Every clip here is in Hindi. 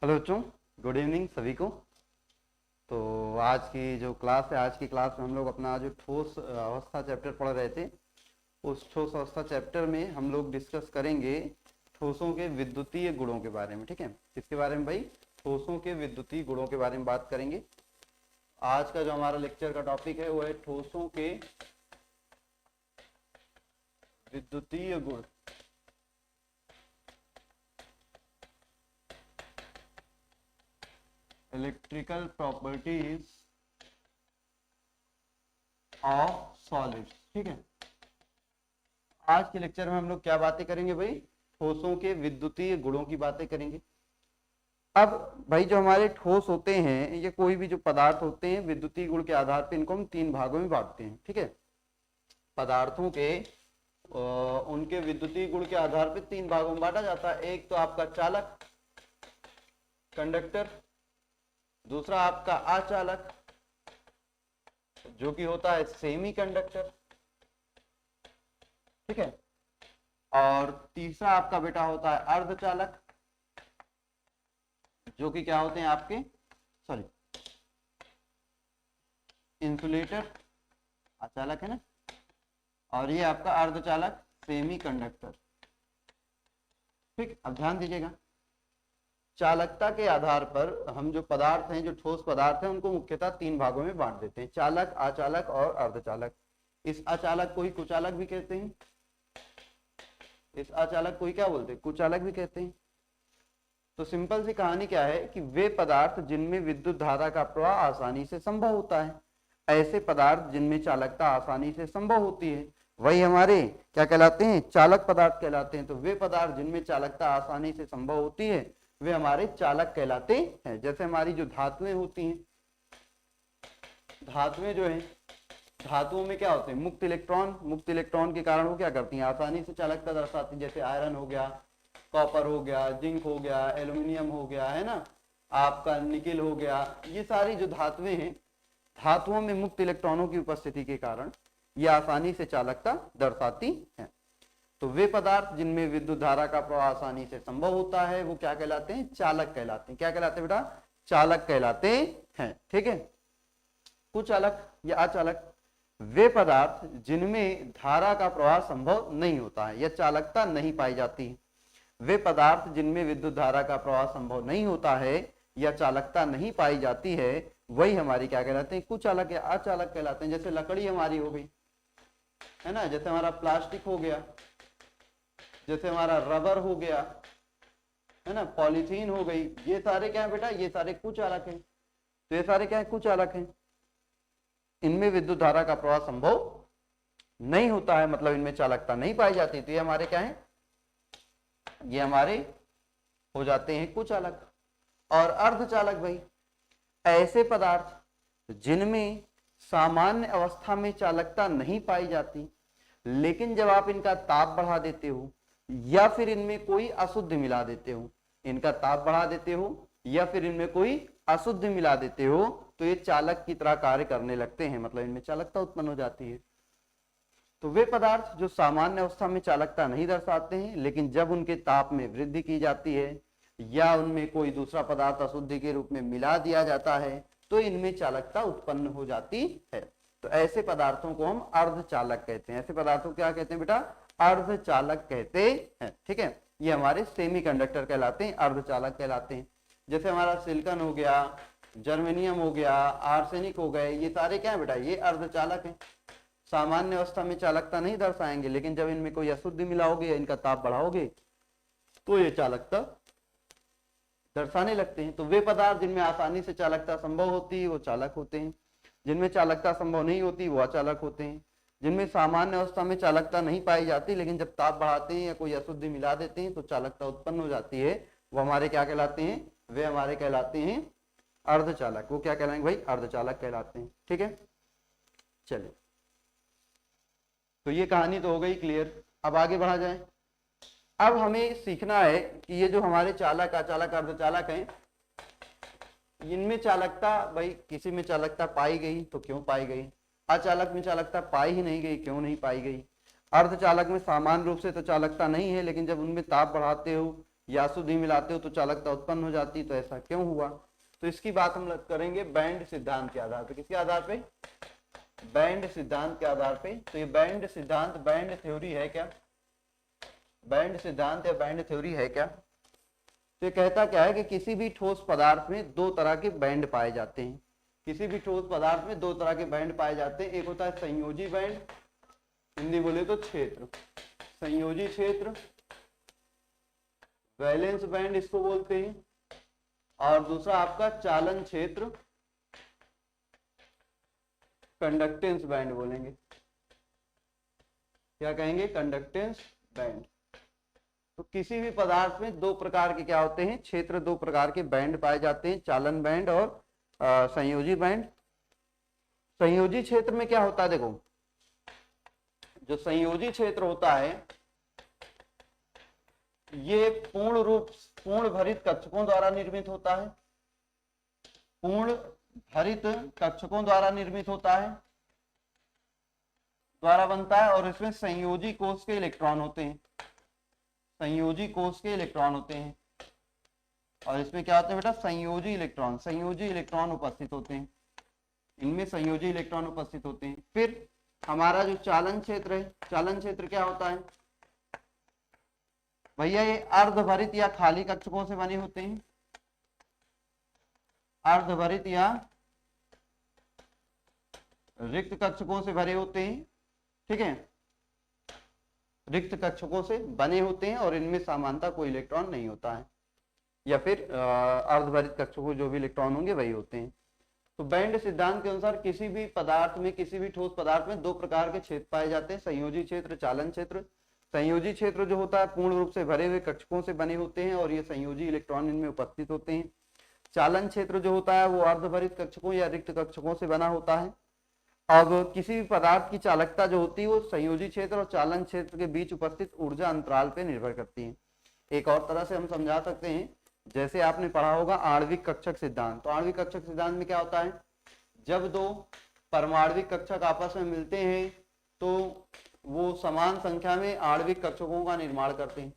हेलो बच्चों, गुड इवनिंग सभी को। तो आज की जो क्लास है, आज की क्लास में हम लोग अपना जो ठोस अवस्था चैप्टर पढ़ रहे थे, उस ठोस अवस्था चैप्टर में हम लोग डिस्कस करेंगे ठोसों के विद्युतीय गुणों के बारे में। ठीक है, किसके बारे में भाई? ठोसों के विद्युतीय गुणों के बारे में बात करेंगे। आज का जो हमारा लेक्चर का टॉपिक है वो है ठोसों के विद्युतीय गुण। Electrical properties of solids. ठीक है, आज के लेक्चर में हम लोग क्या बातें करेंगे भाई? ठोसों के विद्युतीय गुणों की बातें करेंगे। अब भाई जो हमारे ठोस होते हैं, ये कोई भी जो पदार्थ होते हैं, विद्युतीय गुण के आधार पर इनको हम तीन भागों में बांटते हैं। ठीक है, पदार्थों के उनके विद्युतीय गुण के आधार पर तीन भागों में बांटा जाता है। एक तो आपका चालक, कंडक्टर, दूसरा आपका अचालक जो कि होता है सेमी कंडक्टर। ठीक है, और तीसरा आपका बेटा होता है अर्धचालक जो कि क्या होते हैं आपके, सॉरी, इंसुलेटर अचालक है ना, और ये आपका अर्धचालक सेमी कंडक्टर। ठीक, अब ध्यान दीजिएगा, चालकता के आधार पर हम जो पदार्थ हैं, जो ठोस पदार्थ हैं, उनको मुख्यतः तीन भागों में बांट देते हैं: चालक, अचालक और अर्धचालक। इस अचालक को ही कुचालक भी कहते हैं। इस अचालक को ही क्या बोलते हैं? कुचालक भी कहते हैं। तो सिंपल सी कहानी क्या है कि वे पदार्थ जिनमें विद्युत धारा का प्रवाह आसानी से संभव होता है, ऐसे पदार्थ जिनमें चालकता आसानी से संभव होती है, वही हमारे क्या कहलाते हैं? चालक पदार्थ कहलाते हैं। तो वे पदार्थ जिनमें चालकता आसानी से संभव होती है वे हमारे चालक कहलाते हैं। जैसे हमारी जो धातुएं होती हैं, धातुएं जो हैं, धातुओं में क्या होते हैं? मुक्त इलेक्ट्रॉन। मुक्त इलेक्ट्रॉन के कारण वो क्या करती हैं? आसानी से चालकता दर्शाती हैं। जैसे आयरन हो गया, कॉपर हो गया, जिंक हो गया, एल्यूमिनियम हो गया, है ना, आपका निकेल हो गया। ये सारी जो धातुएं हैं, धातुओं में मुक्त इलेक्ट्रॉनों की उपस्थिति के कारण ये आसानी से चालकता दर्शाती हैं। तो वे पदार्थ जिनमें विद्युत धारा का प्रवाह आसानी से संभव होता है वो क्या कहलाते हैं? चालक कहलाते हैं। क्या कहलाते हैं बेटा? चालक कहलाते हैं। ठीक है, कुचालक या अचालक वे पदार्थ जिनमें धारा का प्रवाह संभव नहीं होता है या चालकता नहीं पाई जाती है। वे पदार्थ जिनमें विद्युत धारा का प्रवाह संभव नहीं होता है या चालकता नहीं पाई जाती है, वही हमारी क्या कहलाते हैं? कुचालक या अचालक कहलाते हैं। जैसे लकड़ी हमारी हो गई, है ना, जैसे हमारा प्लास्टिक हो गया, जैसे हमारा रबर हो गया, है ना, पॉलीथीन हो गई, ये सारे क्या है बेटा? ये सारे कुचालक हैं। तो ये सारे क्या है? कुचालक हैं। इनमें विद्युत धारा का प्रवाह संभव नहीं होता है, मतलब इनमें चालकता नहीं पाई जाती। तो ये हमारे क्या है? ये हमारे हो जाते हैं कुचालक। और अर्धचालक भाई ऐसे पदार्थ जिनमें सामान्य अवस्था में चालकता नहीं पाई जाती, लेकिन जब आप इनका ताप बढ़ा देते हो या फिर इनमें कोई अशुद्ध मिला देते हो, इनका ताप बढ़ा देते हो या फिर इनमें कोई अशुद्ध मिला देते हो, तो ये चालक की तरह कार्य करने लगते हैं, मतलब इनमें चालकता उत्पन्न हो जाती है। तो वे पदार्थ जो सामान्य अवस्था में चालकता नहीं दर्शाते हैं, लेकिन जब उनके ताप में वृद्धि की जाती है या उनमें कोई दूसरा पदार्थ अशुद्धि के रूप में मिला दिया जाता है, तो इनमें चालकता उत्पन्न हो जाती है। तो ऐसे पदार्थों को हम अर्धचालक कहते हैं। ऐसे पदार्थों को क्या कहते हैं बेटा? अर्धचालक कहते हैं। ठीक है, ये हमारे सेमी कंडक्टर कहलाते हैं, अर्धचालक कहलाते हैं। जैसे हमारा सिलिकॉन हो गया, जर्मेनियम हो गया, आर्सेनिक हो गए, ये सारे क्या है बेटा? ये अर्धचालक हैं। सामान्य अवस्था में चालकता नहीं दर्शाएंगे, लेकिन जब इनमें कोई अशुद्धि मिलाओगे या इनका ताप बढ़ाओगे तो ये चालकता दर्शाने लगते हैं। तो वे पदार्थ जिनमें आसानी से चालकता संभव होती है वो चालक होते हैं, जिनमें चालकता संभव नहीं होती वो अचालक होते हैं। जिनमें सामान्य अवस्था में चालकता नहीं पाई जाती, लेकिन जब ताप बढ़ाते हैं या कोई अशुद्धि मिला देते हैं तो चालकता उत्पन्न हो जाती है, वो हमारे क्या कहलाते हैं? वे हमारे कहलाते हैं अर्धचालक। वो क्या कहलाएंगे भाई? अर्धचालक कहलाते हैं। ठीक है, चलिए, तो ये कहानी तो हो गई क्लियर। अब आगे बढ़ा जाए। अब हमें सीखना है कि ये जो हमारे चालक, अचालक, अर्धचालक हैं, इनमें चालकता भाई किसी में चालकता पाई गई तो क्यों पाई गई? अचालक में चालकता पाई ही नहीं गई, क्यों नहीं पाई गई? अर्धचालक में सामान्य रूप से तो चालकता नहीं है, लेकिन जब उनमें ताप बढ़ाते हो या शुद्धि मिलाते हो तो चालकता उत्पन्न हो जाती, तो ऐसा क्यों हुआ। तो इसकी बात हम करेंगे बैंड सिद्धांत के आधार पे। किसके आधार पे? बैंड सिद्धांत के आधार पे। तो ये बैंड सिद्धांत, बैंड थ्योरी है क्या? बैंड सिद्धांत या बैंड थ्योरी है क्या? तो ये कहता क्या है कि किसी भी ठोस पदार्थ में दो तरह के बैंड पाए जाते हैं। किसी भी ठोस पदार्थ में दो तरह के बैंड पाए जाते हैं। एक होता है संयोजी बैंड, हिंदी बोले तो क्षेत्र, संयोजी क्षेत्र, वैलेंस बैंड इसको बोलते हैं। और दूसरा आपका चालन क्षेत्र, कंडक्टेंस बैंड बोलेंगे। क्या कहेंगे? Conductance band. तो किसी भी पदार्थ में दो प्रकार के क्या होते हैं? क्षेत्र, दो प्रकार के बैंड पाए जाते हैं, चालन बैंड और संयोजी बैंड। संयोजी क्षेत्र में क्या होता है? देखो, जो संयोजी क्षेत्र होता है ये पूर्ण भरित कक्षकों द्वारा निर्मित होता है। पूर्ण भरित कक्षकों द्वारा निर्मित होता है, द्वारा बनता है। और इसमें संयोजी कोष के इलेक्ट्रॉन होते हैं, संयोजी कोष के इलेक्ट्रॉन होते हैं। और इसमें क्या होते हैं बेटा? संयोजी इलेक्ट्रॉन, संयोजी इलेक्ट्रॉन उपस्थित होते हैं। इनमें संयोजी इलेक्ट्रॉन उपस्थित होते हैं। फिर हमारा जो चालन क्षेत्र है, चालन क्षेत्र क्या होता है भैया? ये अर्धभरित या खाली कक्षकों से बने होते हैं, अर्धभरित या रिक्त कक्षकों से भरे होते हैं। ठीक है, रिक्त कक्षकों से बने होते हैं और इनमें समानता कोई इलेक्ट्रॉन नहीं होता है, या फिर अर्धभरित कक्षकों जो भी इलेक्ट्रॉन होंगे वही होते हैं। तो बैंड सिद्धांत के अनुसार किसी भी पदार्थ में, किसी भी ठोस पदार्थ में दो प्रकार के क्षेत्र पाए जाते हैं, संयोजी क्षेत्र, चालन क्षेत्र। संयोजी क्षेत्र जो होता है पूर्ण रूप से भरे हुए कक्षकों से बने होते हैं और ये संयोजी इलेक्ट्रॉन इनमें उपस्थित होते हैं। चालन क्षेत्र जो होता है वो अर्धभरित कक्षकों या रिक्त कक्षकों से बना होता है। अब किसी भी पदार्थ की चालकता जो होती है वो संयोजी क्षेत्र और चालन क्षेत्र के बीच उपस्थित ऊर्जा अंतराल पर निर्भर करती है। एक और तरह से हम समझा सकते हैं, जैसे आपने पढ़ा होगा आणविक कक्षक सिद्धांत। तो आणविक कक्षक सिद्धांत में क्या होता है? जब दो परमाणविक कक्षक आपस में मिलते हैं तो वो समान संख्या में आणविक कक्षकों का निर्माण करते हैं।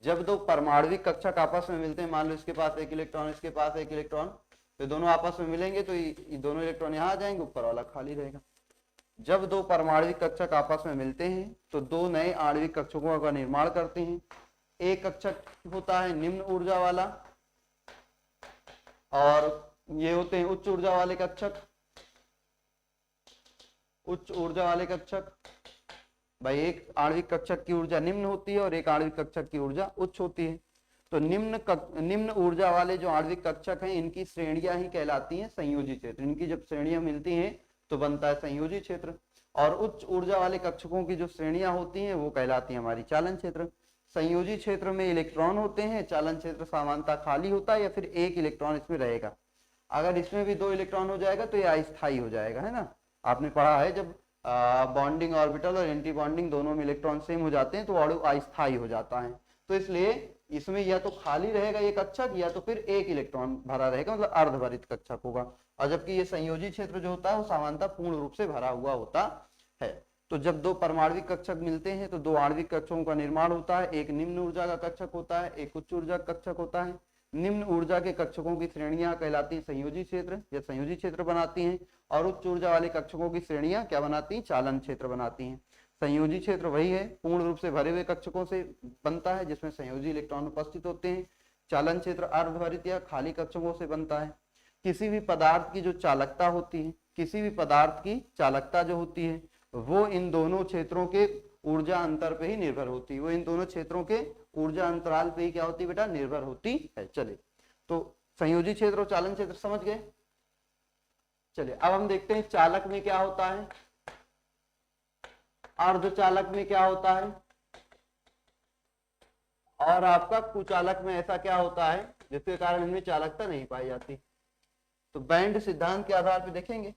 जब दो परमाणविक कक्षक आपस में मिलते हैं, मान लो इसके पास एक इलेक्ट्रॉन, इसके पास एक इलेक्ट्रॉन, तो दोनों आपस में मिलेंगे तो ये दोनों इलेक्ट्रॉन यहाँ आ जाएंगे, ऊपर वाला खाली रहेगा। जब दो परमाणविक कक्षक आपस में मिलते हैं तो दो नए आणविक कक्षकों का निर्माण करते हैं। एक कक्षक होता है निम्न ऊर्जा वाला और ये होते हैं उच्च ऊर्जा वाले कक्षक। उच्च ऊर्जा वाले कक्षक भाई, एक आणविक कक्षक की ऊर्जा निम्न होती है और एक आणविक कक्षक की ऊर्जा उच्च होती है। तो निम्न ऊर्जा वाले जो आणविक कक्षक हैं इनकी श्रेणियां ही कहलाती हैं संयोजी क्षेत्र। इनकी जब श्रेणियां मिलती हैं तो बनता है संयोजी क्षेत्र। और उच्च ऊर्जा वाले कक्षकों की जो श्रेणियां होती हैं वो कहलाती है हमारी चालन क्षेत्र। संयोजी क्षेत्र में इलेक्ट्रॉन होते हैं, चालन क्षेत्र सामान्यतः खाली होता है या फिर एक इलेक्ट्रॉन इसमें रहेगा। अगर इसमें भी दो इलेक्ट्रॉन हो जाएगा तो ये अस्थायी हो जाएगा, है ना। आपने पढ़ा है जब बॉन्डिंग ऑर्बिटल और एंटी बॉन्डिंग दोनों में इलेक्ट्रॉन सेम हो जाते हैं तो अणु अस्थायी हो जाता है। तो इसलिए इसमें या तो खाली रहेगा ये कक्षक या तो फिर एक इलेक्ट्रॉन भरा रहेगा, मतलब अर्धभरित कक्षक होगा। और जबकि ये संयोजी क्षेत्र जो होता है वो सामान्यतः पूर्ण रूप से भरा हुआ होता है। तो जब दो परमाणविक कक्षक मिलते हैं तो दो आणविक कक्षकों का निर्माण होता है। एक निम्न ऊर्जा का कक्षक होता है, एक उच्च ऊर्जा कक्षक होता है। निम्न ऊर्जा के कक्षकों की श्रेणियां कहलाती हैं संयोजी क्षेत्र या संयोजी क्षेत्र बनाती हैं, और उच्च ऊर्जा वाले कक्षकों की श्रेणियां क्या बनाती हैं? चालन क्षेत्र बनाती हैं। संयोजी क्षेत्र वही है, पूर्ण रूप से भरे हुए कक्षकों से बनता है जिसमें संयोजी इलेक्ट्रॉन उपस्थित होते हैं। चालन क्षेत्र अर्धभरित या खाली कक्षकों से बनता है। किसी भी पदार्थ की जो चालकता होती है, किसी भी पदार्थ की चालकता जो होती है वो इन दोनों क्षेत्रों के ऊर्जा अंतर पे ही निर्भर होती है। वो इन दोनों क्षेत्रों के ऊर्जा अंतराल पे ही क्या होती है बेटा? निर्भर होती है। चलिए, तो संयोजी क्षेत्र और चालन क्षेत्र समझ गए। चलिए अब हम देखते हैं चालक में क्या होता है, अर्धचालक में क्या होता है और आपका कुचालक में ऐसा क्या होता है जिसके कारण इनमें चालकता नहीं पाई जाती। तो बैंड सिद्धांत के आधार पर देखेंगे,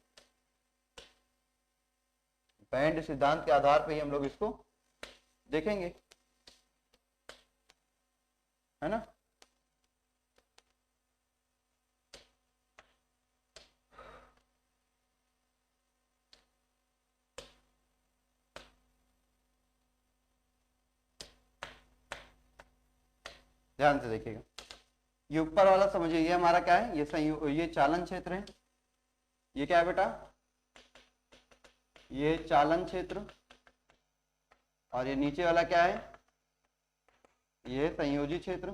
बैंड सिद्धांत के आधार पर ही हम लोग इसको देखेंगे, है ना। ध्यान से देखिएगा, ये ऊपर वाला समझिए, ये हमारा क्या है, ये चालन क्षेत्र है, ये क्या है बेटा, ये चालन क्षेत्र, और ये नीचे वाला क्या है, ये संयोजी क्षेत्र।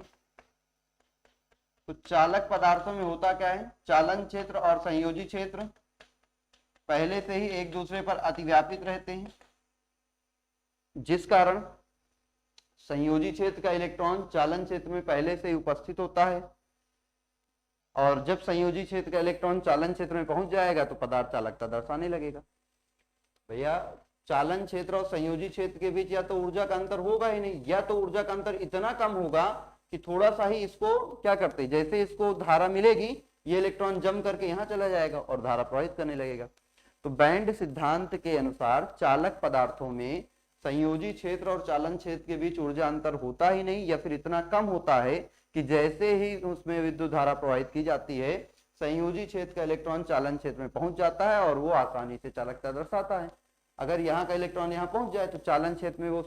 तो चालक पदार्थों में होता क्या है, चालन क्षेत्र और संयोजी क्षेत्र पहले से ही एक दूसरे पर अतिव्यापित रहते हैं, जिस कारण संयोजी क्षेत्र का इलेक्ट्रॉन चालन क्षेत्र में पहले से ही उपस्थित होता है, और जब संयोजी क्षेत्र का इलेक्ट्रॉन चालन क्षेत्र में पहुंच जाएगा तो पदार्थ चालकता दर्शाने लगेगा। भैया चालन क्षेत्र और संयोजी क्षेत्र के बीच या तो ऊर्जा का अंतर होगा ही नहीं, या तो ऊर्जा का अंतर इतना कम होगा कि थोड़ा सा ही इसको क्या करते, जैसे इसको धारा मिलेगी ये इलेक्ट्रॉन जम करके यहाँ चला जाएगा और धारा प्रवाहित करने लगेगा। तो बैंड सिद्धांत के अनुसार चालक पदार्थों में संयोजी क्षेत्र और चालन क्षेत्र के बीच ऊर्जा अंतर होता ही नहीं, या फिर इतना कम होता है कि जैसे ही उसमें विद्युत धारा प्रवाहित की जाती है संयोजी क्षेत्र का इलेक्ट्रॉन चालन क्षेत्र में पहुंच जाता है और वो आसानी से चालकता दर्शाता है। अगर यहाँ का इलेक्ट्रॉन यहाँ पहुंच जाए तो चालन क्षेत्र में वो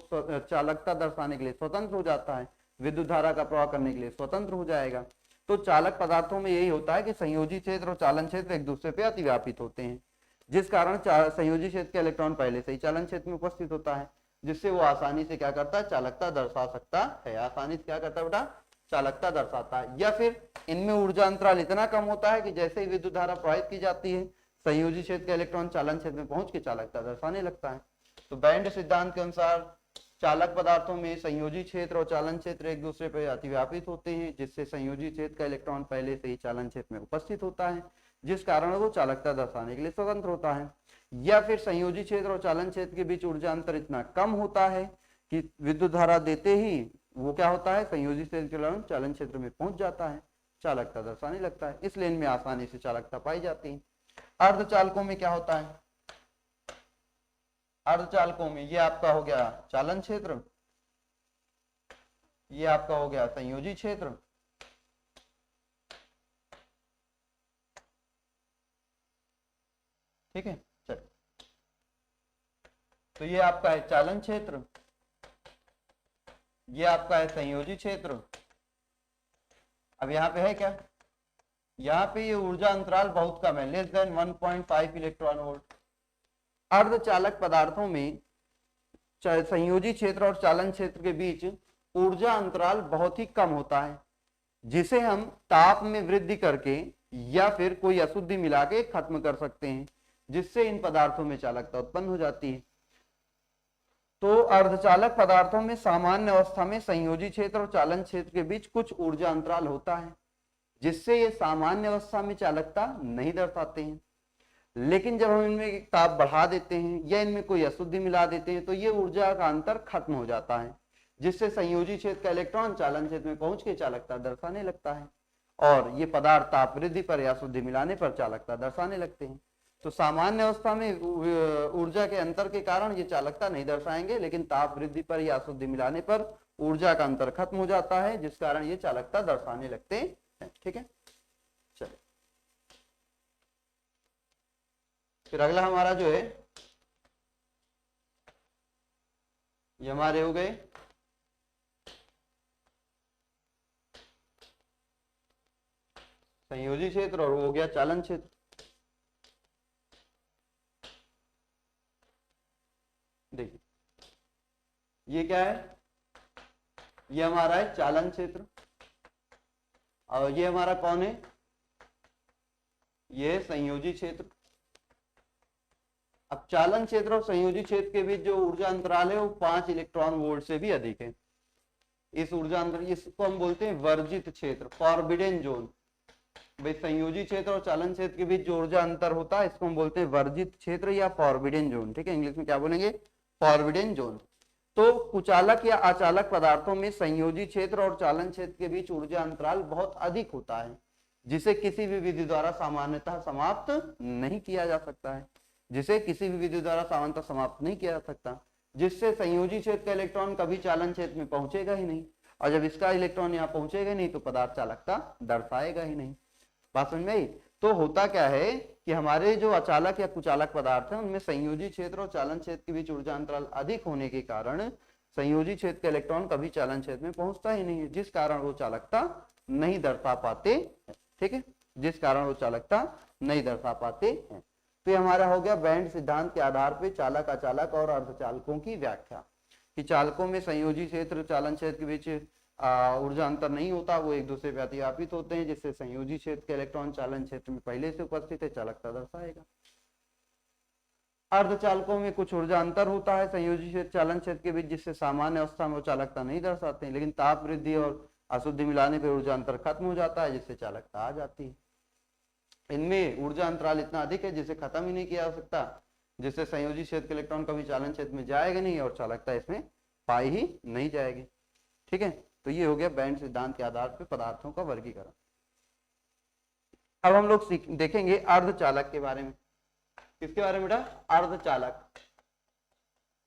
चालकता दर्शाने के लिए स्वतंत्र हो जाता है, विद्युत धारा का प्रवाह करने के लिए स्वतंत्र हो जाएगा। तो चालक पदार्थों में यही होता है कि संयोजी क्षेत्र और चालन क्षेत्र एक दूसरे पे अतिव्यापित होते हैं, जिस कारण संयोजी क्षेत्र का इलेक्ट्रॉन पहले से ही चालन क्षेत्र में उपस्थित होता है, जिससे वो आसानी से क्या करता है, चालकता दर्शा सकता है, आसानी से क्या करता है बेटा, चालकता दर्शाता है। या फिर इनमें ऊर्जा अंतराल इतना कम होता है कि जैसे ही विद्युत धारा प्रवाहित की जाती है संयोजी क्षेत्र का इलेक्ट्रॉन चालन क्षेत्र में पहुंच के चालकता दर्शाने लगता है। तो बैंड सिद्धांत के अनुसार चालक पदार्थों में संयोजी क्षेत्र और चालन क्षेत्र एक दूसरे पर अतिव्यापित होते हैं, जिससे संयोजी क्षेत्र का इलेक्ट्रॉन पहले से ही चालन क्षेत्र में उपस्थित होता है, जिस कारण वो चालकता दर्शाने के लिए स्वतंत्र होता है। या फिर संयोजी क्षेत्र और चालन क्षेत्र के बीच ऊर्जा अंतर इतना कम होता है कि विद्युत धारा देते ही वो क्या होता है, संयोजी क्षेत्र के इलेक्ट्रॉन चालन क्षेत्र में पहुंच जाता है, चालकता दर्शाने लगता है, इसलिए इनमें आसानी से चालकता पाई जाती है। अर्धचालकों में क्या होता है, अर्धचालकों में ये आपका हो गया चालन क्षेत्र, ये आपका हो गया संयोजी क्षेत्र, ठीक है। चल, तो ये आपका है चालन क्षेत्र, ये आपका है संयोजी क्षेत्र। अब यहाँ पे है क्या, यहाँ पे ये ऊर्जा अंतराल बहुत कम है, लेस देन 1.5 इलेक्ट्रॉन वोल्ट। अर्धचालक पदार्थों में संयोजी क्षेत्र और चालन क्षेत्र के बीच ऊर्जा अंतराल बहुत ही कम होता है, जिसे हम ताप में वृद्धि करके या फिर कोई अशुद्धि मिला के खत्म कर सकते हैं, जिससे इन पदार्थों में चालकता उत्पन्न हो जाती है। तो अर्धचालक पदार्थों में सामान्य अवस्था में संयोजी क्षेत्र और चालन क्षेत्र के बीच कुछ ऊर्जा अंतराल होता है, जिससे ये सामान्य अवस्था में चालकता नहीं दर्शाते हैं। लेकिन जब हम इनमें ताप बढ़ा देते हैं या इनमें कोई अशुद्धि मिला देते हैं तो ये ऊर्जा का अंतर खत्म हो जाता है, जिससे संयोजी क्षेत्र का इलेक्ट्रॉन चालन क्षेत्र में पहुंच के चालकता दर्शाने लगता है, और ये पदार्थ ताप वृद्धि पर या अशुद्धि मिलाने पर चालकता दर्शाने लगते हैं। तो सामान्य अवस्था में ऊर्जा के अंतर के कारण ये चालकता नहीं दर्शाएंगे, लेकिन ताप वृद्धि पर या अशुद्धि मिलाने पर ऊर्जा का अंतर खत्म हो जाता है, जिस कारण ये चालकता दर्शाने लगते हैं। ठीक है, चलिए फिर अगला हमारा जो है, ये हमारे हो गए संयोजी क्षेत्र और वो हो गया चालन क्षेत्र। देखिए ये क्या है, ये हमारा है चालन क्षेत्र, और ये हमारा कौन है, ये संयोजी क्षेत्र। अब चालन क्षेत्र और संयोजी क्षेत्र के बीच जो ऊर्जा अंतराल है वो 5 इलेक्ट्रॉन वोल्ट से भी अधिक है। इस ऊर्जा अंतर, इसको हम बोलते हैं वर्जित क्षेत्र, फॉरबिडन जोन। भाई संयोजी क्षेत्र और चालन क्षेत्र के बीच जो ऊर्जा अंतर होता है इसको हम बोलते हैं वर्जित क्षेत्र या फॉरबिडन जोन। ठीक है, इंग्लिश में क्या बोलेंगे, फॉरबिडन जोन। तो कुचालक या अचालक पदार्थों में संयोजी क्षेत्र और चालन क्षेत्र के बीच ऊर्जा अंतराल बहुत अधिक होता है, जिसे किसी भी विधि द्वारा सामान्यतः समाप्त नहीं किया जा सकता है, जिसे किसी भी विधि द्वारा सामान्यतः समाप्त नहीं किया जा सकता, जिससे संयोजी क्षेत्र का इलेक्ट्रॉन कभी चालन क्षेत्र में पहुंचेगा ही नहीं, और जब इसका इलेक्ट्रॉन यहाँ पहुंचेगा नहीं तो पदार्थ चालकता दर्शाएगा ही नहीं। बात समझ में आई? तो होता क्या है कि हमारे जो अचालक या कुचालक पदार्थ हैं उनमें संयोजी क्षेत्र और चालन क्षेत्र के बीच ऊर्जा अंतराल अधिक होने के कारण संयोजी क्षेत्र का इलेक्ट्रॉन कभी चालन क्षेत्र में पहुंचता ही नहीं है, जिस कारण वो चालकता नहीं दर्शा पाते हैं। ठीक है, जिस कारण वो चालकता नहीं दर्शा पाते हैं। तो ये हमारा हो गया बैंड सिद्धांत के आधार पर चालक, अचालक और अर्धचालकों की व्याख्या, कि चालकों में संयोजी क्षेत्र चालन क्षेत्र के बीच ऊर्जा अंतर नहीं होता, वो एक दूसरे पे अतिव्यापित होते हैं, जिससे संयोजी क्षेत्र के इलेक्ट्रॉन चालन क्षेत्र में पहले से उपस्थित है, चालकता दर्शाएगा। अर्धचालकों में कुछ ऊर्जा अंतर होता है संयोजी क्षेत्र चालन क्षेत्र के बीच, जिससे सामान्य अवस्था में वो चालकता नहीं दर्शाते हैं, लेकिन ताप वृद्धि और अशुद्धि मिलाने पर ऊर्जा अंतर खत्म हो जाता है, जिससे चालकता आ जाती है। इनमें ऊर्जा अंतराल इतना अधिक है जिसे खत्म ही नहीं किया जा सकता, जिससे संयोजी क्षेत्र के इलेक्ट्रॉन कभी चालन क्षेत्र में जाएगा नहीं और चालकता इसमें पाई ही नहीं जाएगी। ठीक है, तो ये हो गया बैंड सिद्धांत के आधार पर पदार्थों का वर्गीकरण। अब हम लोग देखेंगे अर्धचालक के बारे में। किसके बारे में बेटा? अर्धचालक।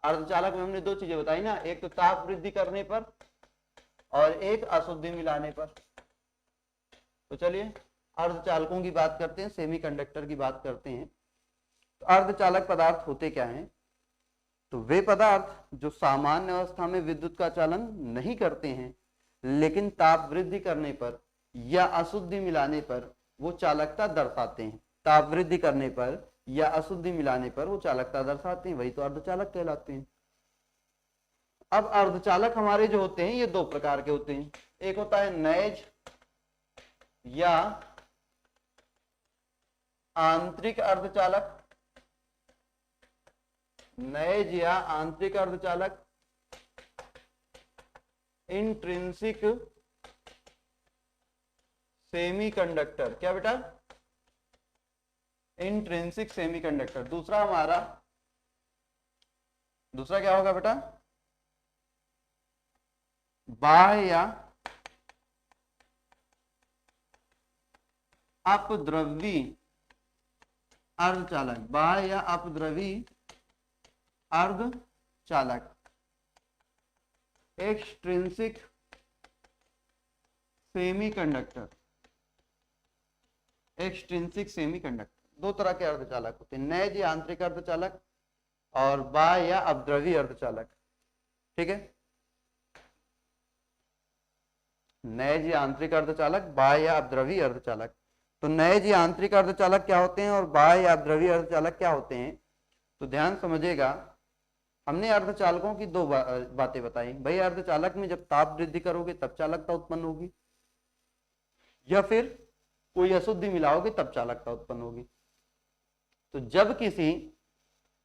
अर्धचालक में हमने दो चीजें बताई ना, एक तो ताप वृद्धि करने पर और एक अशुद्धि मिलाने पर। तो चलिए अर्धचालकों की बात करते हैं, सेमीकंडक्टर की बात करते हैं। तो अर्धचालक पदार्थ होते क्या हैं? तो वे पदार्थ जो सामान्य अवस्था में विद्युत का चालन नहीं करते हैं, लेकिन ताप वृद्धि करने पर या अशुद्धि मिलाने पर वो चालकता दर्शाते हैं। ताप वृद्धि करने पर या अशुद्धि मिलाने पर वो चालकता दर्शाते हैं, वही तो अर्धचालक कहलाते हैं। अब अर्धचालक हमारे जो होते हैं ये दो प्रकार के होते हैं, एक होता है नैज या आंतरिक अर्धचालक, नैज या आंतरिक अर्धचालक, इंट्रिंसिक सेमीकंडक्टर। क्या बेटा? Intrinsic semiconductor. दूसरा हमारा, दूसरा क्या होगा बेटा? बाह्य या अपद्रवी अर्धचालक, बाह्य या अपद्रवी अर्धचालक, एक्सट्रिंसिक सेमीकंडक्टर। एक्सट्रिंसिक सेमीकंडक्टर दो तरह के अर्धचालक होते हैं, नैज या आंतरिक अर्धचालक और बाह्य या अपद्रवी अर्धचालक। ठीक है, नैज या आंतरिक अर्धचालक, बाह्य या अपद्रवी अर्धचालक। तो नैज या आंतरिक अर्धचालक क्या होते हैं और बाह्य या अपद्रवी अर्धचालक क्या होते हैं? तो ध्यान समझिएगा, हमने अर्धचालकों की दो बातें बताई। भाई अर्धचालक में जब ताप वृद्धि करोगे तब चालकता उत्पन्न होगी, या फिर कोई अशुद्धि मिलाओगे तब चालकता उत्पन्न होगी। तो जब किसी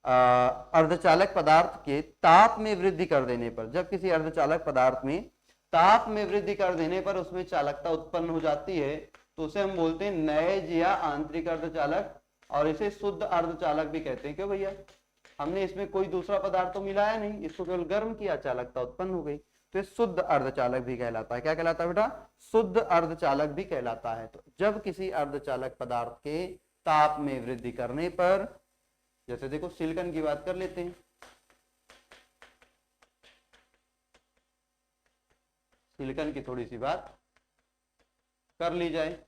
अर्धचालक पदार्थ के ताप में वृद्धि कर देने पर, जब किसी अर्धचालक पदार्थ में ताप में वृद्धि कर देने पर उसमें चालकता उत्पन्न हो जाती है, तो उसे हम बोलते हैं नैज या आंतरिक अर्धचालक, और इसे शुद्ध अर्धचालक भी कहते हैं। क्यों भैया? हमने इसमें कोई दूसरा पदार्थ तो मिलाया नहीं, इसको केवल गर्म किया, चालकता उत्पन्न हो गई, तो ये शुद्ध अर्धचालक भी कहलाता है। क्या कहलाता है बेटा? शुद्ध अर्धचालक भी कहलाता है। तो जब किसी अर्धचालक पदार्थ के ताप में वृद्धि करने पर, जैसे देखो सिलिकॉन की बात कर लेते हैं, सिलिकॉन की थोड़ी सी बात कर ली जाए।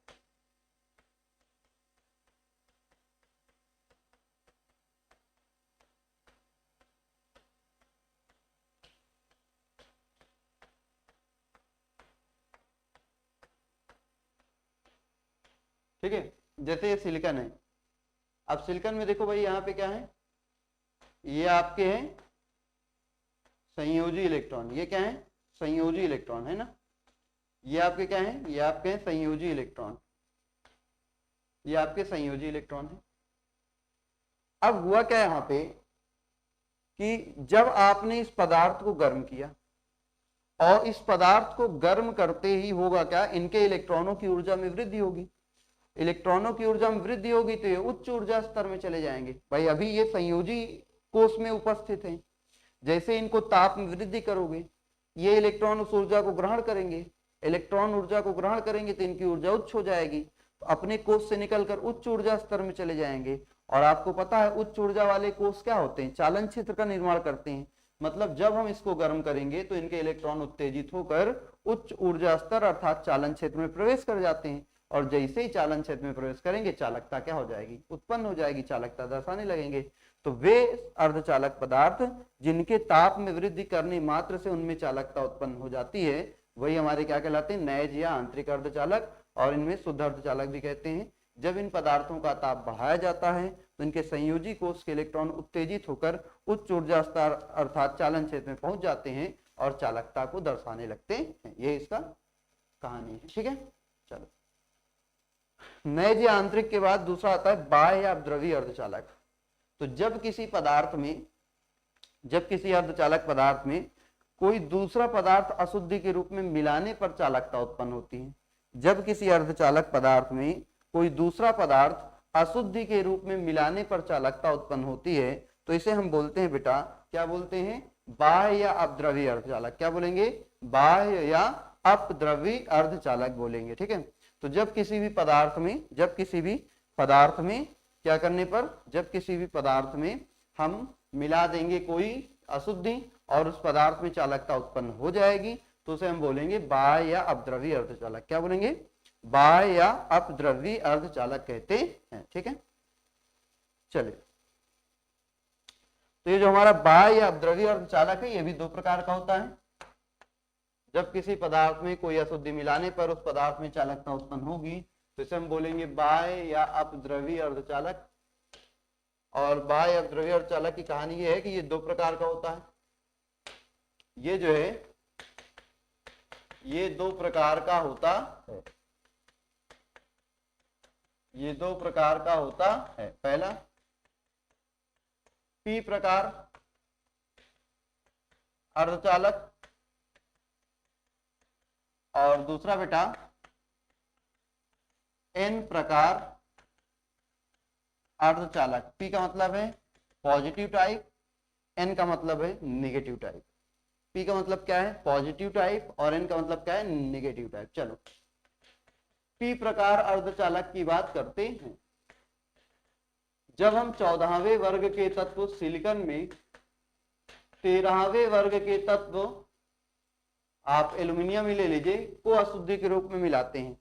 ठीक है, जैसे ये सिलिकॉन है। अब सिलिकॉन में देखो भाई यहाँ पे क्या है, ये आपके हैं संयोजी इलेक्ट्रॉन। ये क्या है? संयोजी इलेक्ट्रॉन है ना। ये आपके क्या है? ये आपके हैं संयोजी इलेक्ट्रॉन, ये आपके संयोजी इलेक्ट्रॉन है। अब हुआ क्या यहाँ पे कि जब आपने इस पदार्थ को गर्म किया, और इस पदार्थ को गर्म करते ही होगा क्या, इनके इलेक्ट्रॉनों की ऊर्जा में वृद्धि होगी। इलेक्ट्रॉनों की ऊर्जा में वृद्धि होगी तो ये उच्च ऊर्जा स्तर में चले जाएंगे। भाई अभी ये संयोजी कोष में उपस्थित हैं, जैसे इनको ताप में वृद्धि करोगे, ये इलेक्ट्रॉन उस ऊर्जा को ग्रहण करेंगे। इलेक्ट्रॉन ऊर्जा को ग्रहण करेंगे तो इनकी ऊर्जा उच्च हो जाएगी, तो अपने कोष से निकलकर उच्च ऊर्जा स्तर में चले जाएंगे। और आपको पता है उच्च ऊर्जा वाले कोष क्या होते हैं? चालन क्षेत्र का निर्माण करते हैं। मतलब जब हम इसको गर्म करेंगे तो इनके इलेक्ट्रॉन उत्तेजित होकर उच्च ऊर्जा स्तर अर्थात चालन क्षेत्र में प्रवेश कर जाते हैं, और जैसे ही चालन क्षेत्र में प्रवेश करेंगे चालकता क्या हो जाएगी, उत्पन्न हो जाएगी, चालकता दर्शाने लगेंगे। तो वे अर्धचालक पदार्थ जिनके ताप में वृद्धि करने मात्र से उनमें चालकता उत्पन्न हो जाती है वही हमारे क्या कहलाते हैं, नैज या आंतरिक अर्धचालक, और इनमें शुद्ध अर्धचालक भी कहते हैं। जब इन पदार्थों का ताप बढ़ाया जाता है तो इनके संयोजी कोष के इलेक्ट्रॉन उत्तेजित होकर उच्च ऊर्जा स्तर अर्थात चालन क्षेत्र में पहुंच जाते हैं और चालकता को दर्शाने लगते हैं। ये इसका कहानी है, ठीक है। चलो, नैज या आंतरिक के बाद दूसरा आता है बाह्य या द्रवीय अर्धचालक। तो जब किसी अर्धचालक पदार्थ में कोई दूसरा पदार्थ अशुद्धि के रूप में मिलाने पर चालकता उत्पन्न होती है। जब किसी अर्धचालक पदार्थ में कोई दूसरा पदार्थ अशुद्धि के रूप में मिलाने पर चालकता उत्पन्न होती है तो इसे हम बोलते हैं बेटा, क्या बोलते हैं, बाह्य या अपद्रव्य अर्धचालक। क्या बोलेंगे, बाह्य या अपद्रव्य अर्धचालक बोलेंगे, ठीक है। तो जब किसी भी पदार्थ में क्या करने पर, जब किसी भी पदार्थ में हम मिला देंगे कोई अशुद्धि और उस पदार्थ में चालकता उत्पन्न हो जाएगी तो उसे हम बोलेंगे बाह्य या अपद्रव्य अर्धचालक। क्या बोलेंगे, बाह्य या अपद्रव्य अर्धचालक कहते हैं, ठीक है। चलिए, तो ये जो हमारा बाह्य या अपद्रव्य अर्धचालक है ये भी दो प्रकार का होता है। जब किसी पदार्थ में कोई अशुद्धि मिलाने पर उस पदार्थ में चालकता उत्पन्न होगी तो इसे हम बोलेंगे बाह्य या अपद्रव्य अर्धचालक। और बाह्य अपद्रव्य अर्धचालक की कहानी ये है कि ये दो प्रकार का होता है। ये जो है ये दो प्रकार का होता है, ये दो प्रकार का होता है। पहला पी प्रकार अर्धचालक और दूसरा बेटा एन प्रकार अर्धचालक। पी का मतलब है पॉजिटिव टाइप, एन का मतलब है नेगेटिव टाइप। पी का मतलब क्या है, पॉजिटिव टाइप, और एन का मतलब क्या है, नेगेटिव टाइप। चलो, पी प्रकार अर्धचालक की बात करते हैं। जब हम 14वें वर्ग के तत्व सिलिकॉन में 13वें वर्ग के तत्व आप एल्यूमिनियम ही ले लीजिए को अशुद्धि के रूप में मिलाते हैं।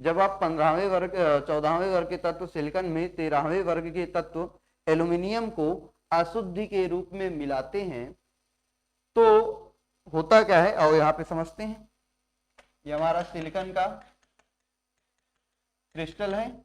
जब आप 14वें वर्ग के तत्व सिलिकॉन में 13वें वर्ग के तत्व एल्यूमिनियम को अशुद्धि के रूप में मिलाते हैं तो होता क्या है, और यहाँ पे समझते हैं। ये हमारा सिलिकॉन का क्रिस्टल है,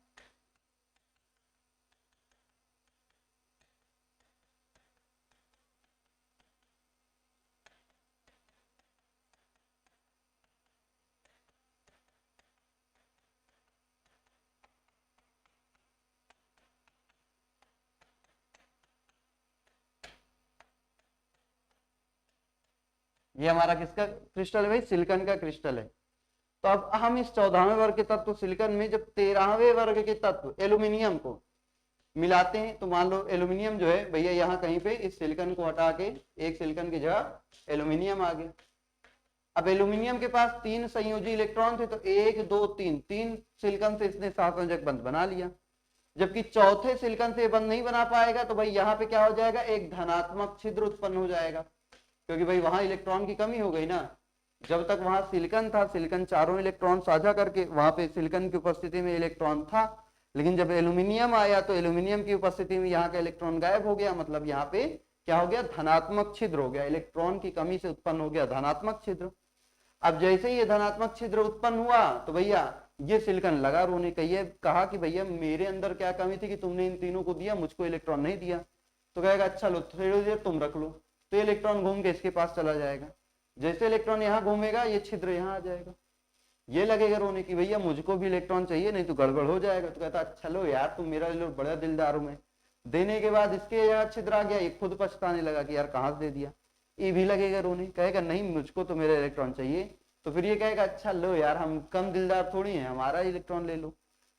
ये हमारा किसका क्रिस्टल है भाई, सिलिकॉन का क्रिस्टल है। तो अब हम इस 14वें वर्ग के तत्व सिलिकॉन में जब 13वें वर्ग के तत्व एल्यूमिनियम को मिलाते हैं तो मान लो एल्यूमिनियम जो है भैया यहाँ कहीं पे इस सिलिकॉन को हटा के एक सिलिकॉन की जगह एल्यूमिनियम आ गया। अब एल्यूमिनियम के पास 3 संयोजी इलेक्ट्रॉन थे तो 1 2 3 सिलिकॉन से इसने सहसंयोजक बंध बना लिया। जबकि चौथे सिलिकॉन से बंध नहीं बना पाएगा तो भाई यहाँ पे क्या हो जाएगा, एक धनात्मक छिद्र उत्पन्न हो जाएगा, क्योंकि भाई वहां इलेक्ट्रॉन की कमी हो गई ना। जब तक वहां सिलिकॉन था, सिलिकॉन चारों इलेक्ट्रॉन साझा करके वहां पे सिलिकॉन की उपस्थिति में इलेक्ट्रॉन था, लेकिन जब एल्यूमिनियम आया तो एल्यूमिनियम की उपस्थिति में यहाँ का इलेक्ट्रॉन गायब हो गया। मतलब यहाँ पे क्या हो गया, धनात्मक छिद्र हो गया, इलेक्ट्रॉन की कमी से उत्पन्न हो गया धनात्मक छिद्र। अब जैसे ही ये धनात्मक छिद्र उत्पन्न हुआ तो भैया ये सिलिकॉन लगा रोने, कहा कि भैया मेरे अंदर क्या कमी थी कि तुमने इन तीनों को दिया, मुझको इलेक्ट्रॉन नहीं दिया। तो कहेगा अच्छा लो थोड़ी देर तुम रख लो, तो ये इलेक्ट्रॉन घूम के इसके पास चला जाएगा। जैसे इलेक्ट्रॉन यहाँ घूमेगा ये छिद्र यहाँ आ जाएगा, ये लगेगा रोने की भैया मुझको भी इलेक्ट्रॉन चाहिए नहीं तो गड़बड़ हो जाएगा। तो कहता अच्छा लो यार तुम मेरा लो, बड़ा दिलदार हूं मैं। देने के बाद इसके यहाँ छिद्र आ गया, ये खुद पछताने लगा कि यार कहाँ से दे दिया। ये भी लगेगा रोने, कहेगा नहीं मुझको तो मेरा इलेक्ट्रॉन चाहिए। तो फिर ये कहेगा अच्छा लो यार हम कम दिलदार थोड़ी हैं, हमारा इलेक्ट्रॉन ले लो।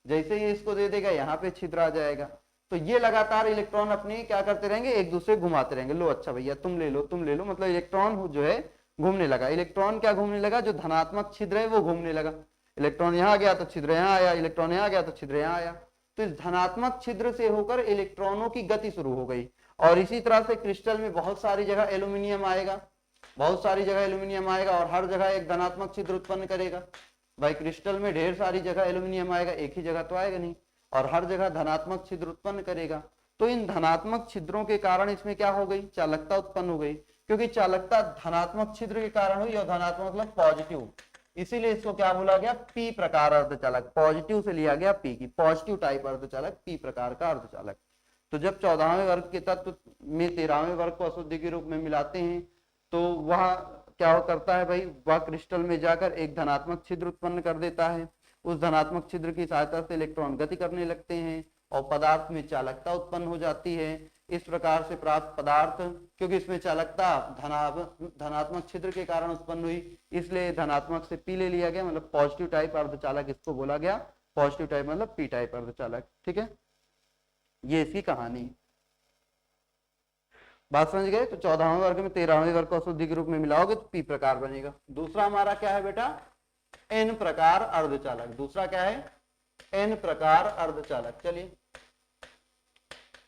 जैसे ही इसको दे देगा यहाँ पे छिद्र आ जाएगा। तो ये लगातार इलेक्ट्रॉन अपनी क्या करते रहेंगे, एक दूसरे घुमाते रहेंगे। लो अच्छा भैया तुम ले लो तुम ले लो, मतलब इलेक्ट्रॉन जो है घूमने लगा। इलेक्ट्रॉन क्या घूमने लगा, जो धनात्मक छिद्र है वो घूमने लगा। इलेक्ट्रॉन यहाँ गया तो छिद्र यहाँ आया, इलेक्ट्रॉन यहाँ गया तो छिद्र यहाँ आया। तो इस धनात्मक छिद्र से होकर इलेक्ट्रॉनों की गति शुरू हो गई। और इसी तरह से क्रिस्टल में बहुत सारी जगह एल्यूमिनियम आएगा, बहुत सारी जगह एल्यूमिनियम आएगा और हर जगह एक धनात्मक छिद्र उत्पन्न करेगा। भाई क्रिस्टल में ढेर सारी जगह एल्यूमिनियम आएगा, एक ही जगह तो आएगा नहीं, और हर जगह धनात्मक छिद्र उत्पन्न करेगा। तो इन धनात्मक छिद्रों के कारण इसमें क्या हो गई, चालकता उत्पन्न हो गई, क्योंकि चालकता धनात्मक छिद्र के कारण हुई, और धनात्मक मतलब पॉजिटिव, इसीलिए इसको क्या बोला गया, पी प्रकार अर्धचालक। पॉजिटिव से लिया गया पी की, पॉजिटिव टाइप अर्धचालक, पी प्रकार का अर्धचालक। तो जब 14वें वर्ग के तत्व में 13वें वर्ग को अशुद्धि के रूप में मिलाते हैं, तो वह क्या करता है भाई, वह क्रिस्टल में जाकर एक धनात्मक छिद्र उत्पन्न कर देता है। उस धनात्मक छिद्र की सहायता से इलेक्ट्रॉन गति करने लगते हैं और पदार्थ में चालकता उत्पन्न हो जाती है। इस प्रकार से प्राप्त पदार्थ, क्योंकि इसमें चालकता धनात्मक छिद्र के कारण उत्पन्न हुई, इसलिए धनात्मक से पी ले लिया गया, मतलब पॉजिटिव टाइप अर्धचालक इसको बोला गया। पॉजिटिव टाइप मतलब पी टाइप अर्धचालक। ठीक है, ये इसकी कहानी। बात समझ गए। तो 14वें वर्ग में 13वें वर्ग को अशुद्धि के रूप में मिलाओगे तो पी प्रकार बनेगा। दूसरा हमारा क्या है बेटा, एन प्रकार अर्धचालक। दूसरा क्या है, एन प्रकार अर्धचालक। चलिए,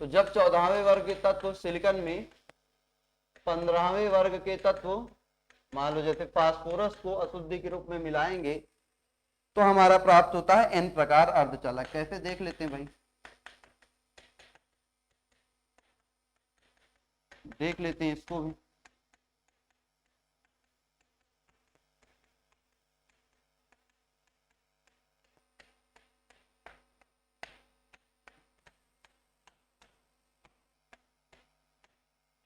तो जब 14वें वर्ग के तत्व सिलिकॉन में 15वें वर्ग के तत्व, मान लो जैसे फास्फोरस को अशुद्धि के रूप में मिलाएंगे, तो हमारा प्राप्त होता है एन प्रकार अर्धचालक। कैसे देख लेते हैं भाई, देख लेते हैं इसको भी।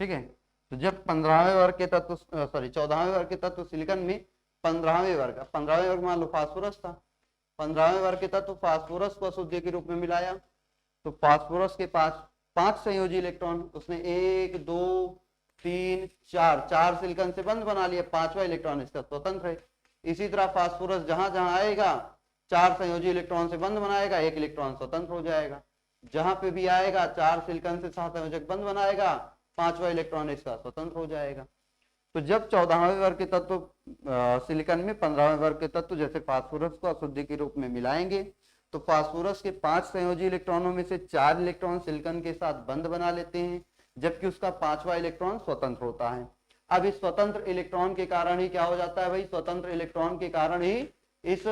ठीक है, तो जब 15वें वर्ग के तत्व, सॉरी 14वें वर्ग के तत्व सिलिकॉन में 15वें वर्ग मान लो फास्फोरस था, 15वें वर्ग के तत्व फास्फोरस को अशुद्धि के रूप में मिलाया, तो फास्फोरस के पास 5 संयोजी इलेक्ट्रॉन, उसने 1 2 3 4 4 सिलिकॉन से बंद बना लिया, 5वां इलेक्ट्रॉन इसका स्वतंत्र है। इसी तरह फास्फोरस जहां जहां आएगा 4 संयोजी इलेक्ट्रॉन से बंद बनाएगा, 1 इलेक्ट्रॉन स्वतंत्र हो जाएगा। जहां पे भी आएगा 4 सिलिकॉन से सहसंयोजक बंद बनाएगा, 5वां इलेक्ट्रॉन इसका स्वतंत्र हो जाएगा। तो जब 14वें वर्ग के तत्व सिलिकॉन में 15वें वर्ग के तत्व जैसे फास्फोरस को अशुद्धि के रूप में मिलाएंगे, तो फास्फोरस के 5 संयोजी इलेक्ट्रॉनों में से 4 इलेक्ट्रॉन सिलिकॉन के साथ बंद बना लेते हैं, जबकि उसका 5वां इलेक्ट्रॉन स्वतंत्र होता है। अब इस स्वतंत्र इलेक्ट्रॉन के कारण ही क्या हो जाता है भाई, स्वतंत्र इलेक्ट्रॉन के कारण ही इस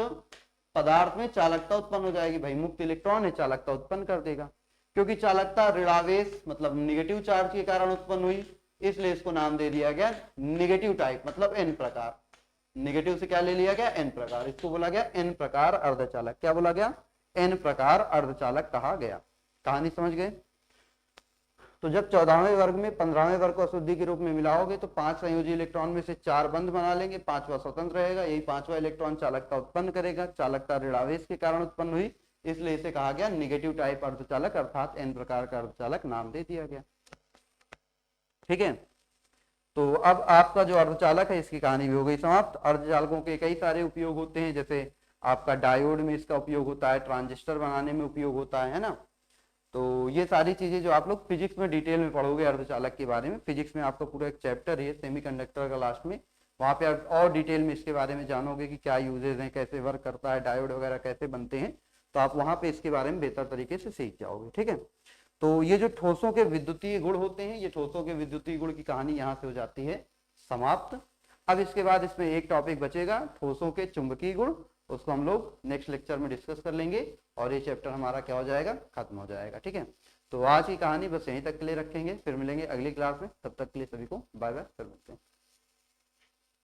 पदार्थ में चालकता उत्पन्न हो जाएगी। भाई मुक्त इलेक्ट्रॉन है, चालकता उत्पन्न कर देगा, क्योंकि चालकता ऋणावेश मतलब निगेटिव चार्ज के कारण उत्पन्न हुई, इसलिए इसको नाम दे दिया गया निगेटिव टाइप, मतलब एन प्रकार। निगेटिव से क्या ले लिया गया, एन प्रकार, इसको बोला गया एन प्रकार अर्धचालक। क्या बोला गया, एन प्रकार अर्धचालक कहा गया। कहानी समझ गए। तो जब 14वें वर्ग में 15वें वर्ग को अशुद्धि के रूप में मिलाओगे, तो 5 संयोजी इलेक्ट्रॉन में से 4 बंद बना लेंगे, 5वां स्वतंत्र रहेगा। यही 5वां इलेक्ट्रॉन चालकता उत्पन्न करेगा, चालकता ऋणावेश के कारण उत्पन्न हुई, इसलिए इसे कहा गया निगेटिव टाइप अर्धचालक, अर्थात एन प्रकार का अर्धचालक नाम दे दिया गया। ठीक है, तो अब आपका जो अर्धचालक है इसकी कहानी भी हो गई समाप्त। अर्धचालकों के कई सारे उपयोग होते हैं, जैसे आपका डायोड में इसका उपयोग होता है, ट्रांजिस्टर बनाने में उपयोग होता है ना। तो ये सारी चीजें जो आप लोग फिजिक्स में डिटेल में पढ़ोगे अर्धचालक के बारे में, फिजिक्स में आपका पूरा एक चैप्टर है सेमीकंडक्टर का लास्ट में, वहां पे आप और डिटेल में इसके बारे में जानोगे कि क्या यूजेज हैं, कैसे वर्क करता है, डायोड वगैरह कैसे बनते हैं, तो आप वहां पे इसके बारे में बेहतर तरीके से सीख जाओगे। ठीक है, तो ये जो ठोसों के विद्युतीय गुण होते हैं, ये ठोसों के विद्युतीय गुण की कहानी यहाँ से हो जाती है समाप्त। अब इसके बाद इसमें एक टॉपिक बचेगा, ठोसों के चुंबकीय गुण, उसको हम लोग नेक्स्ट लेक्चर में डिस्कस कर लेंगे और ये चैप्टर हमारा क्या हो जाएगा, खत्म हो जाएगा। ठीक है, तो आज की कहानी बस यहीं तक के लिए रखेंगे, फिर मिलेंगे अगली क्लास में। तब तक के लिए सभी को बाय बाय, फिर मिलते हैं।